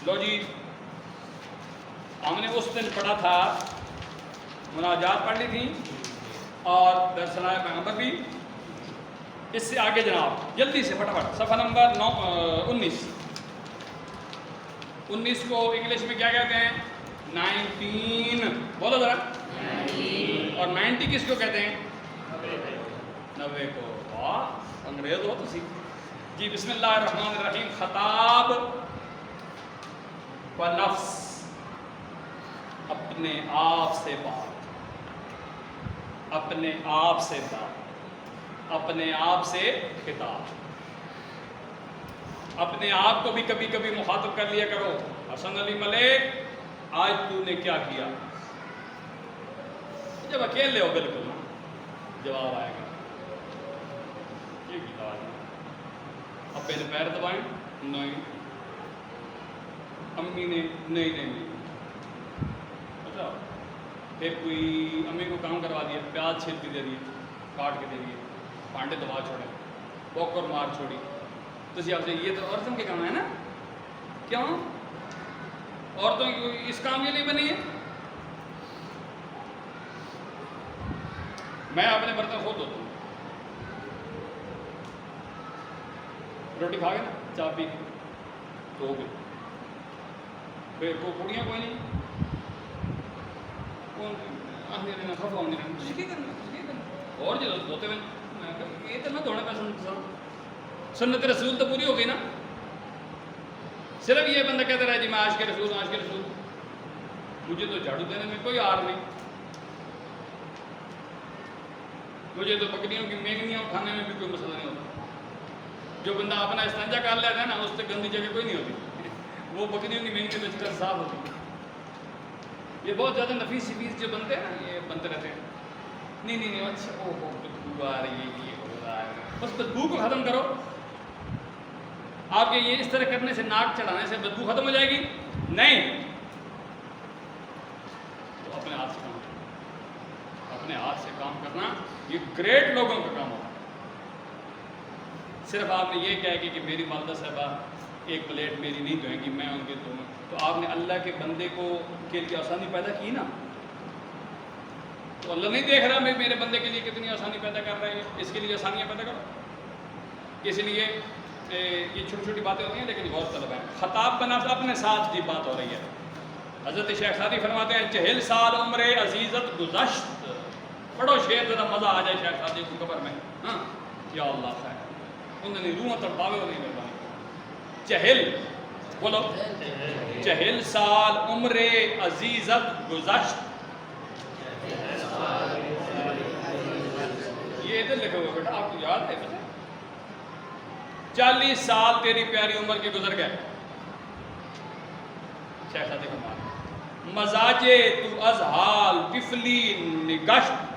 لو جی ہم نے اس دن پڑھا تھا، مناجات پڑھ لی تھی اور درس سنائے پیغمبر بھی. اس سے آگے جناب جلدی سے فٹافٹ صفحہ نمبر 19 کو انگلش میں کیا کہتے ہیں؟ 19. بولو ذرا. اور 90 کس کو کہتے ہیں؟ 90 کو. واہ انگریز ہو تسی جی. بسم اللہ الرحمن الرحیم. خطاب و نفس، اپنے آپ سے بات، اپنے آپ سے بات، اپنے آپ سے خطاب. اپنے آپ کو بھی کبھی کبھی مخاطب کر لیا کرو. حسن علی ملک آج تو نے کیا کیا؟ جب اکیلے ہو بالکل نا جواب آئے گا. یہ کیا آج ابے نے پیر دبائیں؟ نہیں. امی نے نہیں. اچھا پھر کوئی امی کو کام کروا دیا، پیاز چھیل کے دے دیے، کاٹ کے دے دیے، پانڈے دبا چھوڑے، بوکر مار چھوڑی. تو آپ سے یہ تو عورتوں کے کام ہے نا. کیوں عورتوں کی اس کام کے لیے بنی ہے؟ میں اپنے برتن خود دھوتا ہوں. روٹی کھا گئے نا، چائے پی کے تو ہو گئی. پھر کو کڑیاں کوئی نہیں، کون آدمی رہنا خفا ہونے رہنا تجھے کیا کرنا اور جو دھوتے ہوئے یہ تو نہ دھونے پہ سنت رسول تو پوری ہو گئی نا. صرف یہ بندہ کہتا رہا جی میں عاشق کے رسول، عاشق کے رسول. مجھے تو جھاڑو دینے میں کوئی آر نہیں، مجھے تو بکریوں کی مینگنیاں اٹھانے میں بھی کوئی مسئلہ نہیں ہوتا. جو بندہ اپنا استنجا کر لیتا ہے نا اس سے گندی جگہ کوئی نہیں ہوتی، وہ بکریوں کی مینگنی بچ کر صاف ہوتی. یہ بہت زیادہ نفیس شفیس جو بنتے ہیں نا یہ بنتے رہتے ہیں. نہیں اچھا او ہو بدبو آ رہی ہے، یہ ہو رہا ہے. بس بدبو کو ختم کرو. آپ کے یہ اس طرح کرنے سے، ناک چڑھانے سے بدبو ختم ہو جائے گی؟ نہیں. تو اپنے ہاتھ سے کام کرنا، اپنے ہاتھ سے کام کرنا یہ گریٹ لوگوں کا کام ہوتا ہے. صرف آپ نے یہ کہا کہ میری والدہ صاحبہ ایک پلیٹ میری نہیں دھوئیں گی، میں ان کے دوں. تو آپ نے اللہ کے بندے کو کے لیے آسانی پیدا کی نا. تو اللہ نہیں دیکھ رہا میں میرے بندے کے لیے کتنی آسانی پیدا کر رہا ہے، اس کے لیے آسانیاں پیدا کرو. اس لیے یہ چھوٹی چھوٹی باتیں ہوتی ہیں لیکن غور طلب ہے. خطاب کا نفس اپنے ساتھ جی بات ہو رہی ہے. حضرت شیخ سعدی فرماتے ہیں 40 سال عمر عزیزت گزشت. پڑھو شعر ذرا مزہ آ جائے شیخ سعدی کو قبر میں. ہاں یا اللہ خیر انہوں نے روحوں تڑپاوے ہو نہیں کرتا. 40 بولو 40 سال عمر عزیزت گزشت. یہ ادھر لکھا ہوا بیٹا آپ کو یاد ہے؟ 40 سال تیری پیاری عمر کے گزر گئے. شیخ سعدی فرماتے ہیں مزاجے تو از حال طفلی نگشت.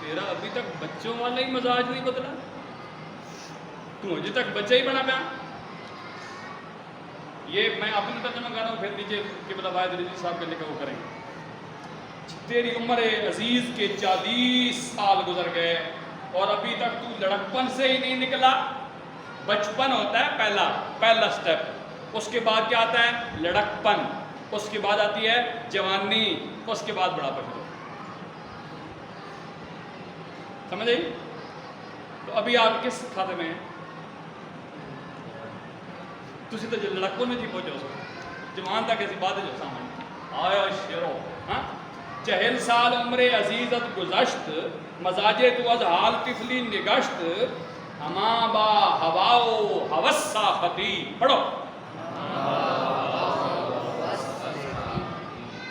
تیرا ابھی تک بچوں والا ہی مزاج نہیں بدلا، تو ابھی تک بچہ ہی بنا پیا. یہ میں اپنے ترجمہ کر رہا ہوں، پھر نیچے قبلہ واحد رضوی صاحب کے لکھا وہ کریں گے. تیری عمر عزیز کے 40 سال گزر گئے اور ابھی تک تو لڑکپن سے ہی نہیں نکلا. بچپن ہوتا ہے پہلا سٹیپ، اس کے بعد کیا آتا ہے؟ لڑکپن، اس کے بعد آتی ہے جوانی، اس کے بعد بڑھاپا شروع. سمجھ آئی؟ تو ابھی آپ کس کھاتے میں ہیں؟ تسی تو جو لڑکپن میں تھی پہنچو سو جوان تک ایسی بات ہے جو سامنے آیا شیرو. ہاں 40 سال عمر عزیزت گزشت، مزاجے تو از حال طفلی نگشت. ہما با ہواؤ ہوس ساختی. پڑھو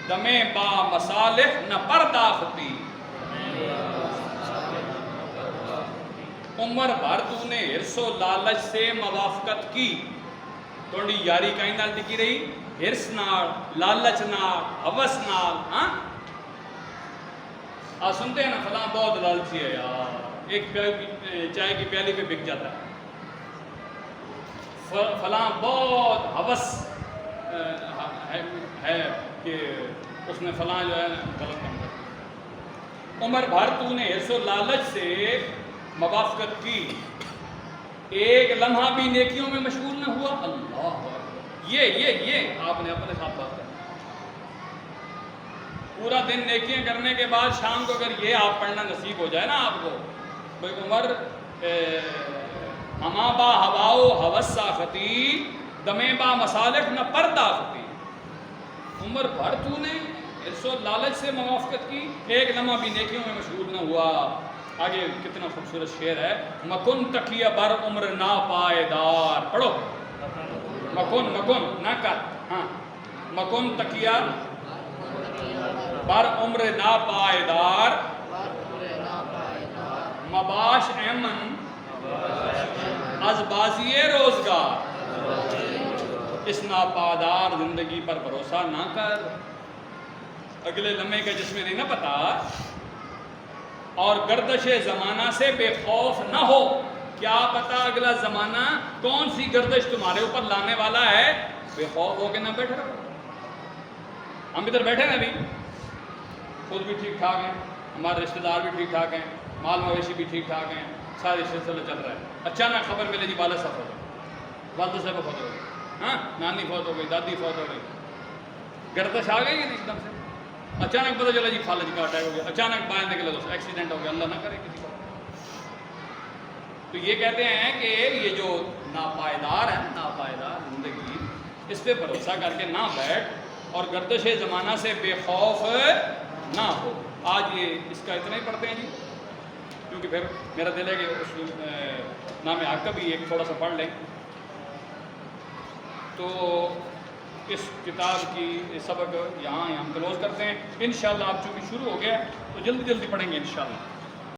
دمے با مصالح نہ پرداختی. عمر بھر تو نے حرص و لالچ سے موافقت کی. تھوڑی یاری کہیں نال ٹکی رہی، حرص نال، لالچ نال، ہوس نال. ہاں آپ سنتے ہیں نا فلاں بہت لالچی ہے یار، ایک چائے کی پیالی پہ بک جاتا ہے. فلاں بہت ہوس ہے کہ اس نے فلاں جو ہے غلط کام کر. عمر بھر تو نے حرص و لالچ سے موافقت کی. ایک لمحہ بھی نیکیوں میں مشغول نہ ہوا. اللہ یہ آپ نے اپنے ساتھ بات کرنا. پورا دن نیکیاں کرنے کے بعد شام کو اگر یہ آپ پڑھنا نصیب ہو جائے نا آپ کو، بھائی عمر ہما با ہواؤ ہوسا خطی دمے با مصالح نہ پردہ خطی. عمر بھر تو نے حرص و لالچ سے موافقت کی، ایک لمحہ بھی نیکیوں میں مشغول نہ ہوا. آگے کتنا خوبصورت شعر ہے. مکن تقیہ بر عمر نا پائیدار. پڑھو. مکن نہ کر، ہاں مکن تقیہ بر عمر نا پائیدار مباش ایمن از بازی روزگار. اس ناپائیدار زندگی پر بھروسہ نہ کر. اگلے لمحے کا جس میں نہیں نہ پتا، اور گردش زمانہ سے بے خوف نہ ہو. کیا پتا اگلا زمانہ کون سی گردش تمہارے اوپر لانے والا ہے. بے خوف ہو کے نہ بیٹھے رہو. ہم ادھر بیٹھے نا ابھی، خود بھی ٹھیک ٹھاک ہیں، ہمارے رشتہ دار بھی ٹھیک ٹھاک ہیں، مال مویشی بھی ٹھیک ٹھاک ہیں، سارے سلسلہ چل رہا ہے. اچانک خبر ملے جی والد صاحب فوت ہو گئے، والدہ صاحب فوت ہو گئے، ہاں نانی فوت ہو گئی، دادی فوت ہو گئی. گردش آ گئی ہے ایک دم سے. اچانک پتہ چلا جی خالہ جی کا اٹیک ہو گیا، اچانک باہر نکلے تو ایکسیڈنٹ ہو گیا، اللہ نہ کرے کسی کو. تو یہ کہتے ہیں کہ یہ جو ناپائیدار ہے، ناپائیدار زندگی، اس پہ بھروسہ کر کے نہ بیٹھ اور گردش زمانہ سے بے خوف نہ ہو. آج یہ اس کا اتنا ہی پڑھتے ہیں جی، کیونکہ پھر میرا دل ہے کہ اس نام حق کا بھی ایک تھوڑا سا پڑھ لیں. تو اس کتاب کی سبق یہاں ہم کلوز کرتے ہیں. انشاءاللہ آپ چونکہ شروع ہو گیا تو جلدی پڑھیں گے انشاءاللہ.